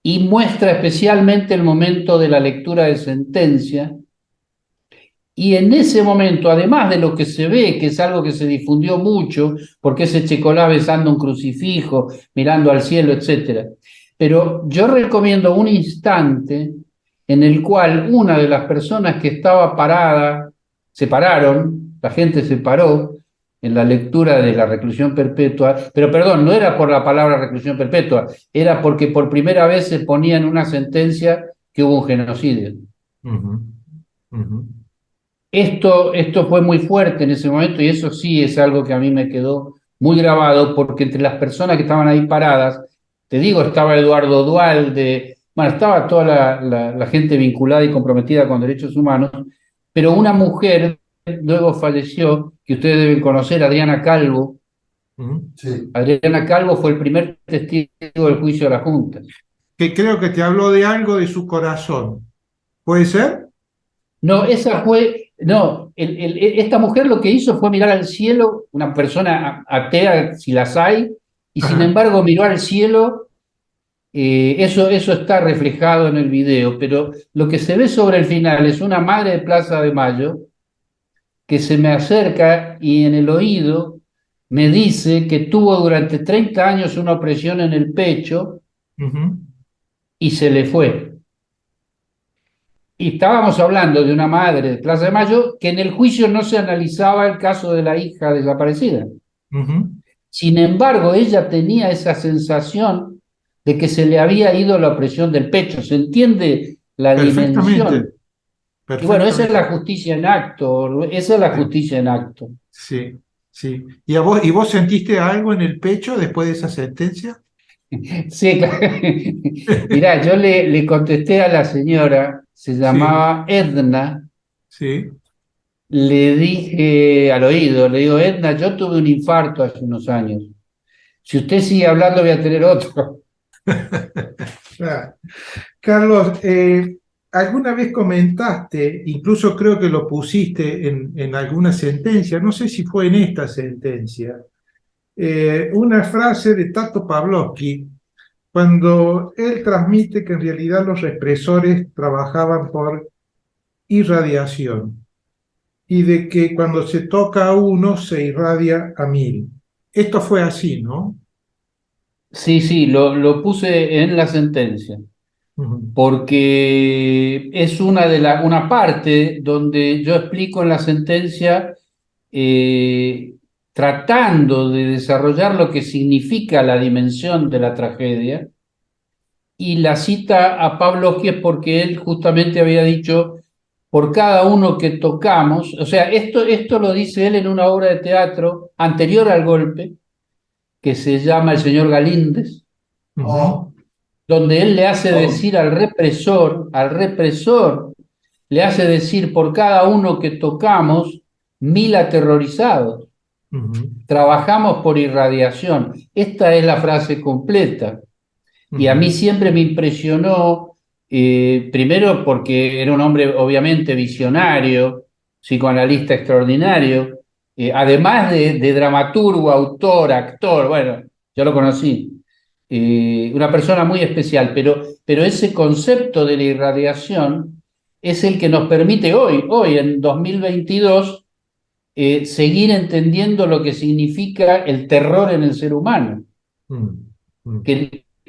y muestra especialmente el momento de la lectura de sentencia. Y en ese momento, además de lo que se ve, que es algo que se difundió mucho, porque ese Checolá besando un crucifijo, mirando al cielo, etc. Pero yo recomiendo un instante en el cual una de las personas que estaba parada, se pararon, la gente se paró en la lectura de la reclusión perpetua, pero perdón, no era por la palabra reclusión perpetua, era porque por primera vez se ponía en una sentencia que hubo un genocidio. Esto fue muy fuerte en ese momento y eso sí es algo que a mí me quedó muy grabado, porque entre las personas que estaban ahí paradas, te digo, estaba Eduardo Duhalde, bueno, estaba toda la gente vinculada y comprometida con derechos humanos, pero una mujer luego falleció, que ustedes deben conocer, Adriana Calvo. Sí. Adriana Calvo fue el primer testigo del juicio de la Junta. Que creo que te habló de algo de su corazón. ¿Puede ser? No, esta mujer lo que hizo fue mirar al cielo, una persona atea, si las hay, y sin embargo miró al cielo. Eso está reflejado en el video, pero lo que se ve sobre el final es una madre de Plaza de Mayo que se me acerca y en el oído me dice que tuvo durante 30 años una opresión en el pecho y se le fue. Y estábamos hablando de una madre de Plaza de Mayo que en el juicio no se analizaba el caso de la hija desaparecida. Sin embargo, ella tenía esa sensación de que se le había ido la opresión del pecho. ¿Se entiende la dimensión? Y bueno, esa es la justicia en acto. Esa es la justicia en acto. Sí, sí. ¿Y vos sentiste algo en el pecho después de esa sentencia? Sí, claro. Mirá, yo le contesté a la señora, se llamaba Edna. Sí. Le dije al oído, le digo, Edna, yo tuve un infarto hace unos años. Si usted sigue hablando, voy a tener otro. Carlos, alguna vez comentaste, incluso creo que lo pusiste en alguna sentencia, no sé si fue en esta sentencia, una frase de Tato Pavlovsky, cuando él transmite que en realidad los represores trabajaban por irradiación y de que cuando se toca a uno se irradia a 1000. Esto fue así, ¿no? Sí, lo puse en la sentencia, porque es una parte donde yo explico en la sentencia, tratando de desarrollar lo que significa la dimensión de la tragedia, y la cita a Pavlovsky es porque él justamente había dicho, por cada uno que tocamos, o sea, esto lo dice él en una obra de teatro anterior al golpe, que se llama El señor Galíndez, donde él le hace decir al represor, le hace decir, por cada uno que tocamos, 1000 aterrorizados. Trabajamos por irradiación. Esta es la frase completa. Y a mí siempre me impresionó, primero porque era un hombre obviamente visionario, psicoanalista extraordinario, además de dramaturgo, autor, actor, bueno, yo lo conocí. una persona muy especial, pero ese concepto de la irradiación es el que nos permite hoy en 2022, seguir entendiendo lo que significa el terror en el ser humano, Mm, mm,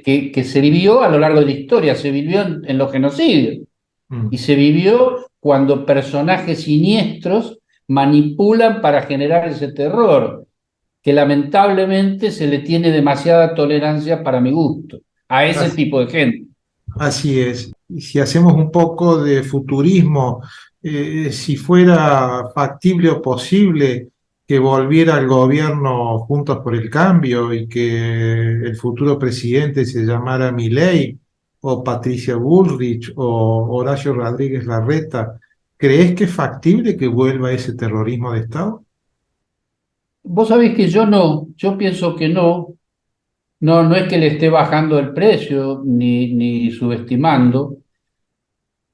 que se vivió a lo largo de la historia, se vivió en los genocidios, mm. y se vivió cuando personajes siniestros manipulan para generar ese terror, que lamentablemente se le tiene demasiada tolerancia para mi gusto, a ese Así, tipo de gente. así es. Y si hacemos un poco de futurismo, si fuera factible o posible que volviera el gobierno Juntos por el Cambio y que el futuro presidente se llamara Milei o Patricia Bullrich o Horacio Rodríguez Larreta, ¿crees que es factible que vuelva ese terrorismo de Estado? Vos sabés que yo pienso que no es que le esté bajando el precio ni subestimando,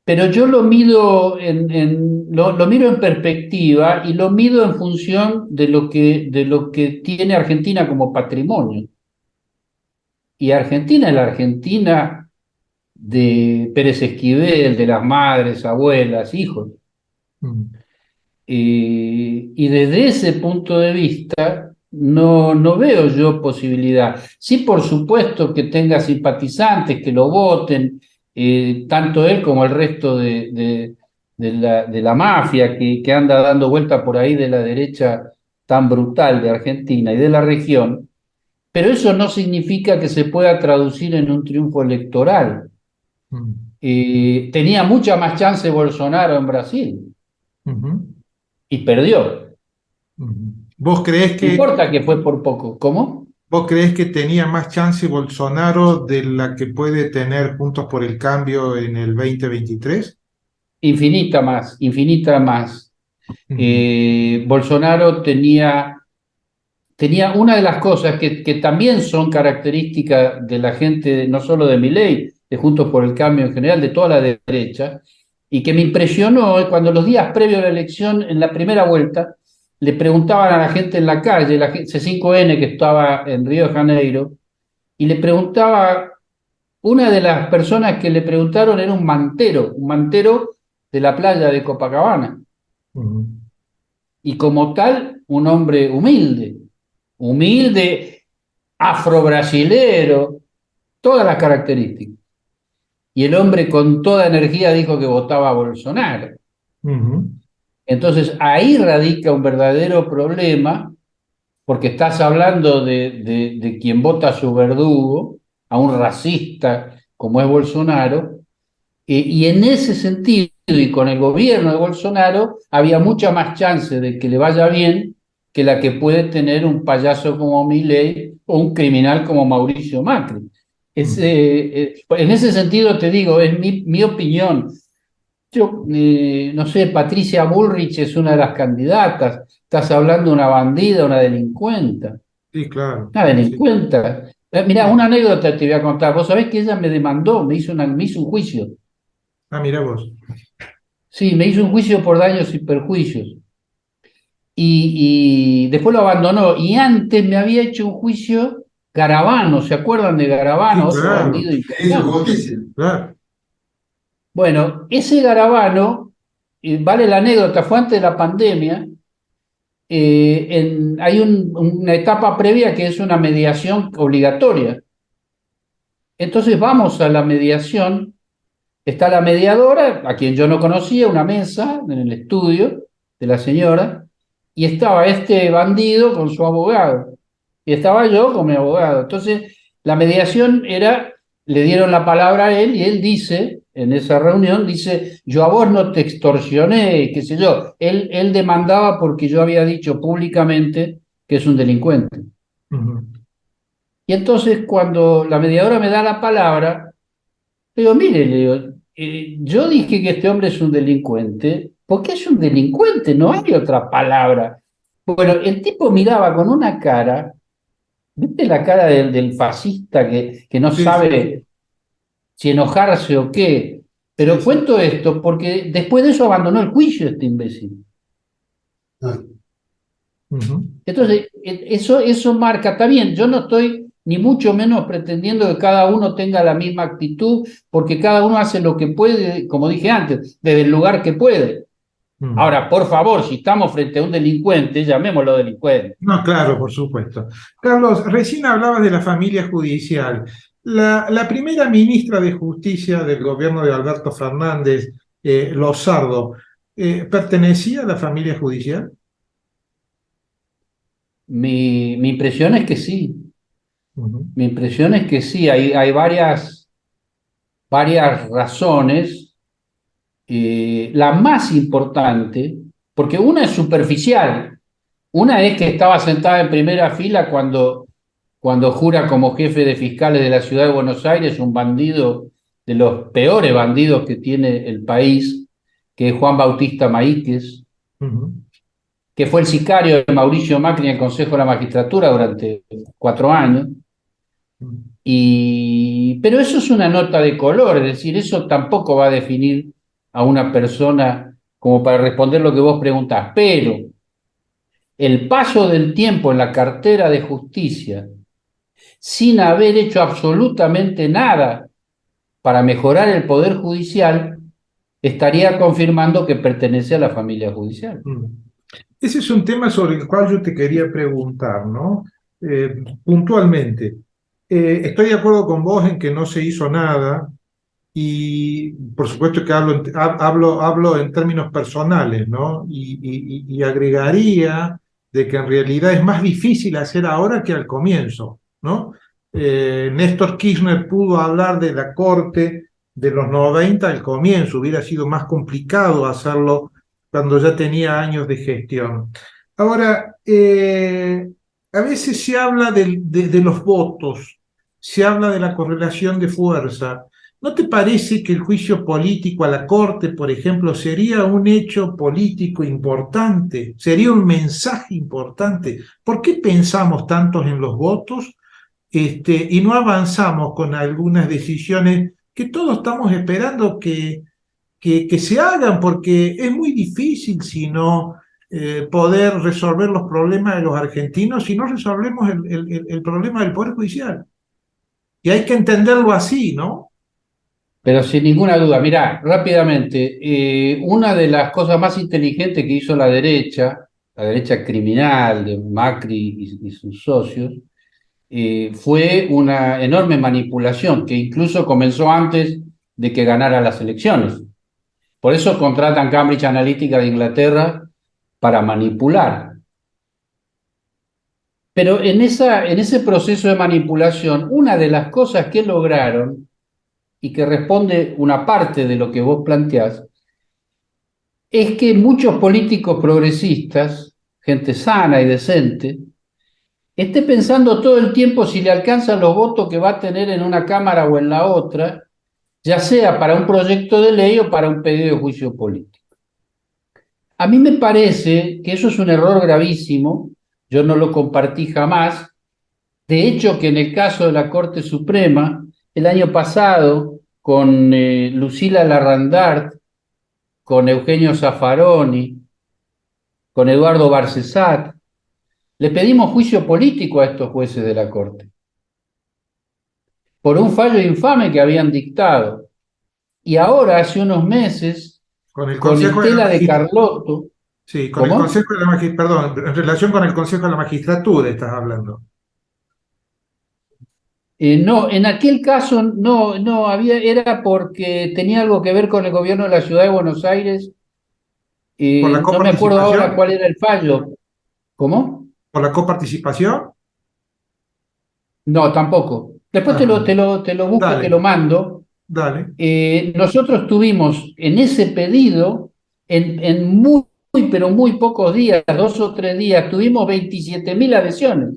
pero yo lo mido lo miro en perspectiva y lo mido en función de lo que tiene Argentina como patrimonio. Y Argentina es la Argentina de Pérez Esquivel, de las madres, abuelas, hijos. Mm, Y desde ese punto de vista no veo yo posibilidad. Sí, por supuesto que tenga simpatizantes que lo voten, tanto él como el resto de la mafia que anda dando vuelta por ahí de la derecha tan brutal de Argentina y de la región, pero eso no significa que se pueda traducir en un triunfo electoral. mm, Tenía mucha más chance Bolsonaro en Brasil ujú, y perdió. ujú. ¿Vos crees No que importa que fue por poco. ¿Cómo? ¿Vos creés que tenía más chance Bolsonaro de la que puede tener Juntos por el Cambio en el 2023? Infinita más, infinita más. Ujú, Bolsonaro tenía una de las cosas que también son características de la gente, no solo de Milei, de Juntos por el Cambio en general, de toda la derecha, y que me impresionó cuando los días previos a la elección, en la primera vuelta, le preguntaban a la gente en la calle, la C5N que estaba en Río de Janeiro, y le preguntaba, una de las personas que le preguntaron era un mantero de la playa de Copacabana, ujú, y como tal, un hombre humilde, afrobrasilero, todas las características. Y el hombre con toda energía dijo que votaba a Bolsonaro. ujú, Entonces ahí radica un verdadero problema, porque estás hablando de quien vota a su verdugo, a un racista como es Bolsonaro, y en ese sentido, y con el gobierno de Bolsonaro, había mucha más chance de que le vaya bien que la que puede tener un payaso como Milei o un criminal como Mauricio Macri. ujú. En ese sentido te digo, es mi opinión. Yo, no sé, Patricia Bullrich es una de las candidatas. Estás hablando de una bandida, una delincuenta. Sí, claro. Una Sí, delincuenta. Mirá, sí. una anécdota te voy a contar. Vos sabés que ella me demandó, me hizo un juicio. Ah, mira vos. Sí, me hizo un juicio por daños y perjuicios. Y después lo abandonó. Y antes me había hecho un juicio Garabano. ¿Se acuerdan de Sí, Garabano? Otro claro, bandido Que hizo importante. justicia. claro. Bueno, ese Garabano, vale la anécdota, fue antes de la pandemia. Hay una etapa previa que es una mediación obligatoria. Entonces vamos a la mediación. Está la mediadora, a quien yo no conocía, una mesa en el estudio de la señora, y estaba este bandido con su abogado, y estaba yo con mi abogado. Entonces, la mediación era, le dieron la palabra a él, y él dice, en esa reunión, dice, yo a vos no te extorsioné, qué sé yo. Él demandaba porque yo había dicho públicamente que es un delincuente. Ujú, Y entonces, cuando la mediadora me da la palabra, le digo, mire, le digo, yo dije que este hombre es un delincuente, porque es un delincuente, no hay otra palabra. Bueno, el tipo miraba con una cara, ¿viste la cara del fascista que no sí, sí, sabe si enojarse o qué? sí, Pero sí. cuento esto porque después de eso abandonó el juicio este imbécil. Ah, Ujú, Entonces, eso marca, está bien, yo no estoy ni mucho menos pretendiendo que cada uno tenga la misma actitud, porque cada uno hace lo que puede, como dije antes, desde el lugar que puede. Ahora, por favor, si estamos frente a un delincuente, llamémoslo delincuente. No, claro, por supuesto. Carlos, recién hablabas de la familia judicial. La primera ministra de Justicia del gobierno de Alberto Fernández, Lozardo, ¿pertenecía a la familia judicial? Mi impresión es que sí. Ujú. Mi impresión es que sí. Hay varias razones. La más importante, porque una es superficial. Una es que estaba sentada en primera fila cuando jura como jefe de fiscales de la ciudad de Buenos Aires un bandido de los peores bandidos que tiene el país, que es Juan Bautista Maíquez, Ujú. que fue el sicario de Mauricio Macri en el Consejo de la Magistratura durante 4 años. Pero eso es una nota de color, es decir, eso tampoco va a definir a una persona como para responder lo que vos preguntás. Pero el paso del tiempo en la cartera de justicia, sin haber hecho absolutamente nada para mejorar el poder judicial, estaría confirmando que pertenece a la familia judicial. Ese es un tema sobre el cual yo te quería preguntar, ¿no? Puntualmente. Estoy de acuerdo con vos en que no se hizo nada y por supuesto que hablo en términos personales, ¿no? Y agregaría de que en realidad es más difícil hacer ahora que al comienzo, ¿no? Néstor Kirchner pudo hablar de la Corte de los 90 al comienzo, hubiera sido más complicado hacerlo cuando ya tenía años de gestión. Ahora, a veces se habla de los votos, se habla de la correlación de fuerza. ¿No te parece que el juicio político a la Corte, por ejemplo, sería un hecho político importante? ¿Sería un mensaje importante? ¿Por qué pensamos tantos en los votos y no avanzamos con algunas decisiones que todos estamos esperando que se hagan? Porque es muy difícil si no poder resolver los problemas de los argentinos si no resolvemos el problema del Poder Judicial. Y hay que entenderlo así, ¿no? Pero sin ninguna duda, mirá, rápidamente, una de las cosas más inteligentes que hizo la derecha criminal de Macri y sus socios, fue una enorme manipulación que incluso comenzó antes de que ganara las elecciones. Por eso contratan Cambridge Analytica de Inglaterra para manipular. Pero en ese proceso de manipulación, una de las cosas que lograron, y que responde una parte de lo que vos planteás, es que muchos políticos progresistas, gente sana y decente, esté pensando todo el tiempo si le alcanzan los votos que va a tener en una cámara o en la otra, ya sea para un proyecto de ley o para un pedido de juicio político. A mí me parece que eso es un error gravísimo, yo no lo compartí jamás. De hecho, que en el caso de la Corte Suprema, el año pasado, con Lucila Larrandart, con Eugenio Zaffaroni, con Eduardo Barcesat, le pedimos juicio político a estos jueces de la Corte por un fallo infame que habían dictado. Y ahora, hace unos meses, Con el con Consejo Estela de de Carlotto. Sí, con el ¿Cómo? Consejo de la Magistratura, perdón, en relación con el Consejo de la Magistratura estás hablando. No, en aquel caso no había, era porque tenía algo que ver con el gobierno de la ciudad de Buenos Aires. ¿Por la No me acuerdo ahora coparticipación? cuál era el fallo. ¿Cómo? ¿Por la coparticipación? No, tampoco. Después te Ajá. lo busco y te lo Dale, mando. dale. Nosotros tuvimos en ese pedido, en pero muy pocos días, 2 o 3 días, tuvimos 27.000 adhesiones.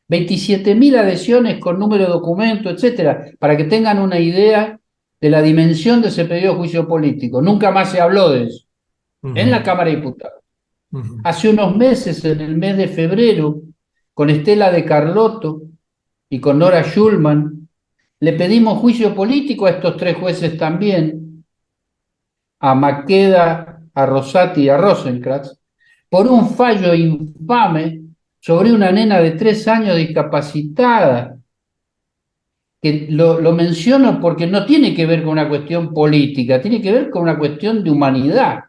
27.000 adhesiones con número de documento, etcétera, para que tengan una idea de la dimensión de ese pedido de juicio político. Nunca más se habló de eso en la Cámara de Diputados. Hace unos meses, en el mes de febrero, con Estela de Carlotto y con Nora Schulman, le pedimos juicio político a estos 3 jueces también, a Maqueda, a Rosati y a Rosenkrantz, por un fallo infame sobre una nena de 3 años discapacitada, que lo menciono porque no tiene que ver con una cuestión política, tiene que ver con una cuestión de humanidad.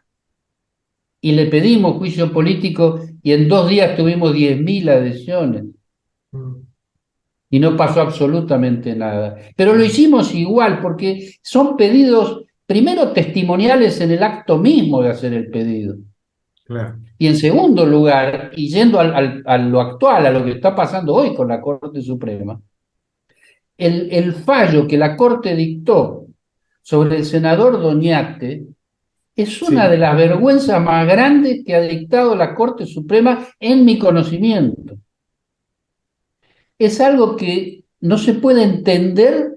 Y le pedimos juicio político y en 2 días tuvimos 10.000 adhesiones y no pasó absolutamente nada. Pero lo hicimos igual porque son pedidos, primero testimoniales en el acto mismo de hacer el pedido. Claro. Y en segundo lugar, y yendo a lo actual, a lo que está pasando hoy con la Corte Suprema, el fallo que la Corte dictó sobre el senador Doñate es una Sí. de las vergüenzas más grandes que ha dictado la Corte Suprema en mi conocimiento. Es algo que no se puede entender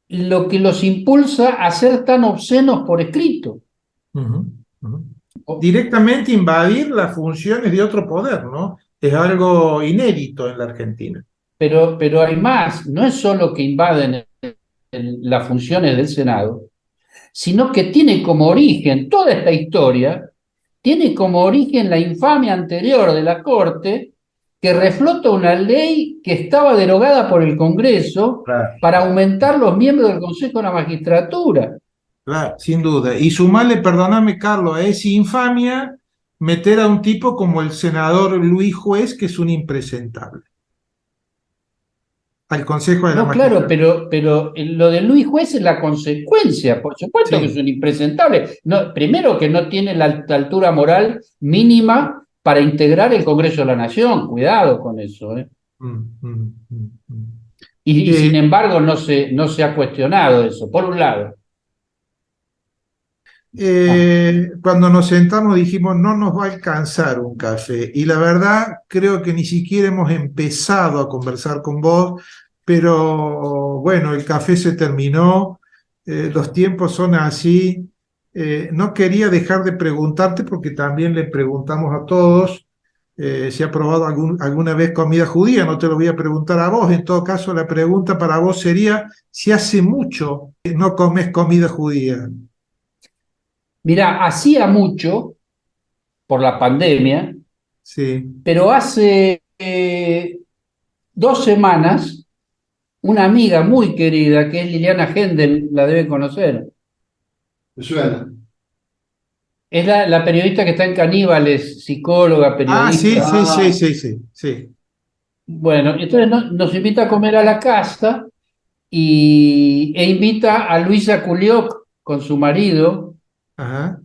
lo que los impulsa a ser tan obscenos por escrito. Ujú, ujú. Directamente invadir las funciones de otro poder, ¿no? Es algo inédito en la Argentina. Pero hay más, no es solo que invaden las funciones del Senado, sino que tiene como origen toda esta historia, tiene como origen la infamia anterior de la Corte, que reflota una ley que estaba derogada por el Congreso Claro. para aumentar los miembros del Consejo de la Magistratura. Claro, sin duda. Y sumarle, perdóname, Carlos, a esa infamia meter a un tipo como el senador Luis Juez, que es un impresentable, al Consejo de la No, claro, Magistratura. pero lo de Luis Juez es la consecuencia, por supuesto que es Sí. un impresentable. No, primero que no tiene la altura moral mínima para integrar el Congreso de la Nación, cuidado con eso, ¿eh? Mm. Y sin Eh, embargo no se ha cuestionado eso, por un lado. Cuando nos sentamos dijimos, no nos va a alcanzar un café. Y la verdad, creo que ni siquiera hemos empezado a conversar con vos, pero bueno, el café se terminó, los tiempos son así. No quería dejar de preguntarte porque también le preguntamos a todos si ha probado alguna vez comida judía. No te lo voy a preguntar a vos. En todo caso, la pregunta para vos sería si hace mucho que no comes comida judía. Mirá, hacía mucho por la pandemia, Sí. pero hace 2 semanas, una amiga muy querida, que es Liliana Hendel, la debe conocer, Me suena. es la periodista que está en Caníbales, psicóloga, Ah, sí, periodista. sí, sí, sí, sí, sí. Bueno, entonces nos invita a comer a la casa e invita a Luisa Culioc con su marido, Ajá,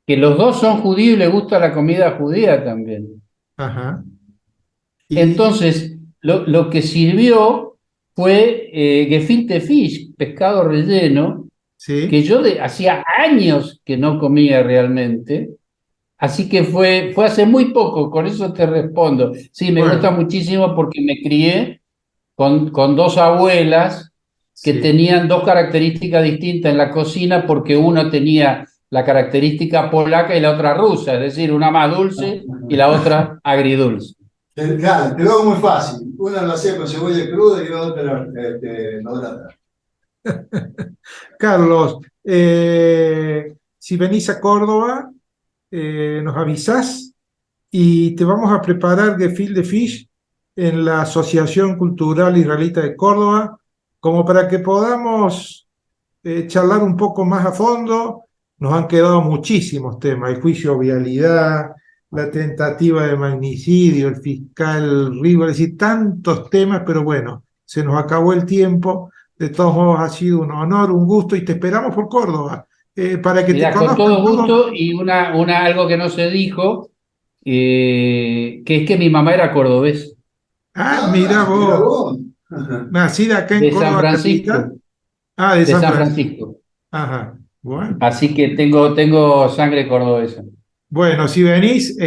que los dos son judíos y les gusta la comida judía también. ajá. Y Entonces, lo que sirvió fue gefilte fish, pescado relleno, que sí, yo hacía años que no comía realmente, así que fue hace muy poco, con eso te respondo. Sí, me gusta bueno, muchísimo porque me crié con 2 abuelas que sí. tenían 2 características distintas en la cocina, porque uno tenía la característica polaca y la otra rusa, es decir, una más dulce y la otra agridulce. Claro, te lo hago muy fácil. Una lo hacía con cebolla cruda y otra no grata. Carlos, si venís a Córdoba, nos avisás y te vamos a preparar gefilte fish en la Asociación Cultural Israelita de Córdoba, como para que podamos charlar un poco más a fondo. Nos han quedado muchísimos temas, el juicio vialidad, la tentativa de magnicidio, el fiscal Rigo, es decir, tantos temas, pero bueno, se nos acabó el tiempo. De todos modos, ha sido un honor, un gusto y te esperamos por Córdoba, para que te Mirá, con conozcan todo todos. gusto y algo que no se dijo, que es que mi mamá era cordobés, Ah, mira Ah, mira vos, vos. nacida acá en de San Córdoba Capital. Francisco, Ah, de de San San Francisco. Francisco. Ajá, bueno. Así que tengo sangre cordobesa. Bueno, si venís,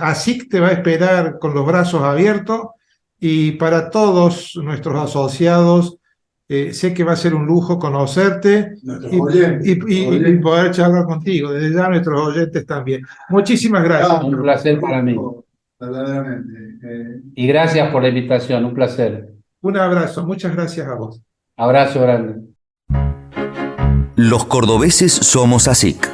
ASIC te va a esperar con los brazos abiertos y para todos nuestros asociados, sé que va a ser un lujo conocerte Nuestros oyentes, y poder charlar contigo, desde ya nuestros oyentes también. Muchísimas gracias. Un placer para mí. verdaderamente. Y gracias por la invitación, un placer. Un abrazo, muchas gracias a vos. Abrazo grande. Los cordobeses somos ASIC.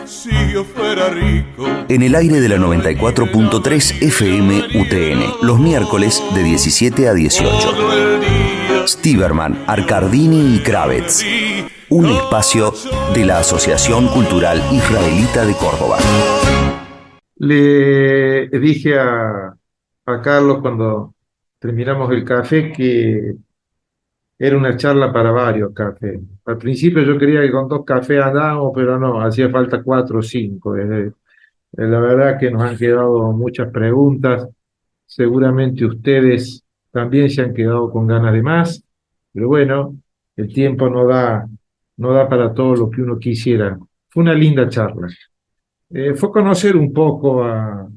En el aire de la 94.3 FM UTN, los miércoles de 17 a 18. Stiberman, Arcardini y Kravets. Un espacio de la Asociación Cultural Israelita de Córdoba. Le dije a Carlos cuando terminamos el café que era una charla para varios cafés. Al principio yo creía que con 2 cafés andábamos, pero no, hacía falta 4 o 5. La verdad que nos han quedado muchas preguntas. Seguramente ustedes también se han quedado con ganas de más, pero bueno, el tiempo no da para todo lo que uno quisiera. Fue una linda charla. Fue conocer un poco a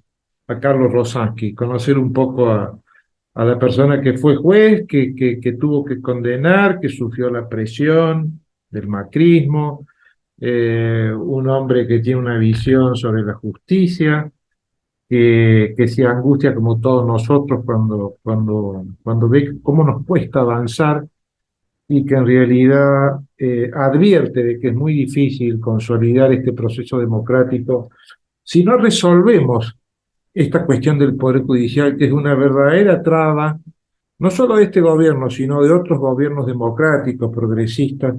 Carlos Rosansky, conocer un poco a la persona que fue juez, que tuvo que condenar, que sufrió la presión del macrismo, un hombre que tiene una visión sobre la justicia, que se angustia como todos nosotros cuando ve cómo nos cuesta avanzar y que en realidad advierte de que es muy difícil consolidar este proceso democrático si no resolvemos esta cuestión del Poder Judicial, que es una verdadera traba, no solo de este gobierno, sino de otros gobiernos democráticos, progresistas.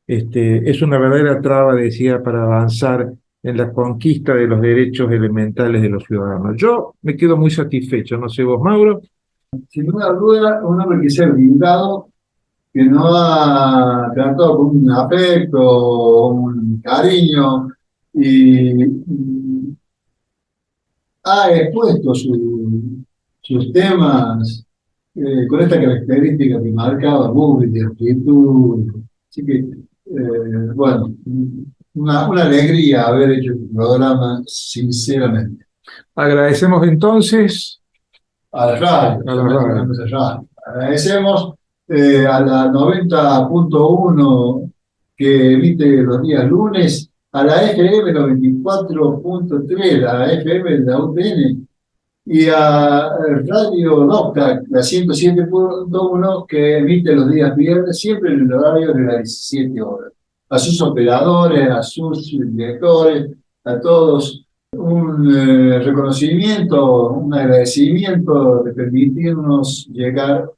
Es una verdadera traba, decía, para avanzar en la conquista de los derechos elementales de los ciudadanos. Yo me quedo muy satisfecho, no sé vos, Mauro. Sin duda, un hombre que se ha blindado, que no ha tratado con un afecto, un cariño, y ha expuesto sus temas con esta característica que marcaba Bubi, de actitud. Así que, bueno, una alegría haber hecho este programa, sinceramente. Agradecemos entonces A la radio. Agradecemos a la 90.1 que emite los días lunes, a la FM 94.3, la FM de la UTN, y a Radio Nocta, la 107.1, que emite los días viernes, siempre en el horario de las 17 horas. A sus operadores, a sus directores, a todos, un reconocimiento, un agradecimiento de permitirnos llegar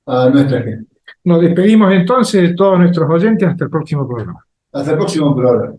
a nuestra gente. Nos despedimos entonces de todos nuestros oyentes hasta el próximo programa. Hasta el próximo programa.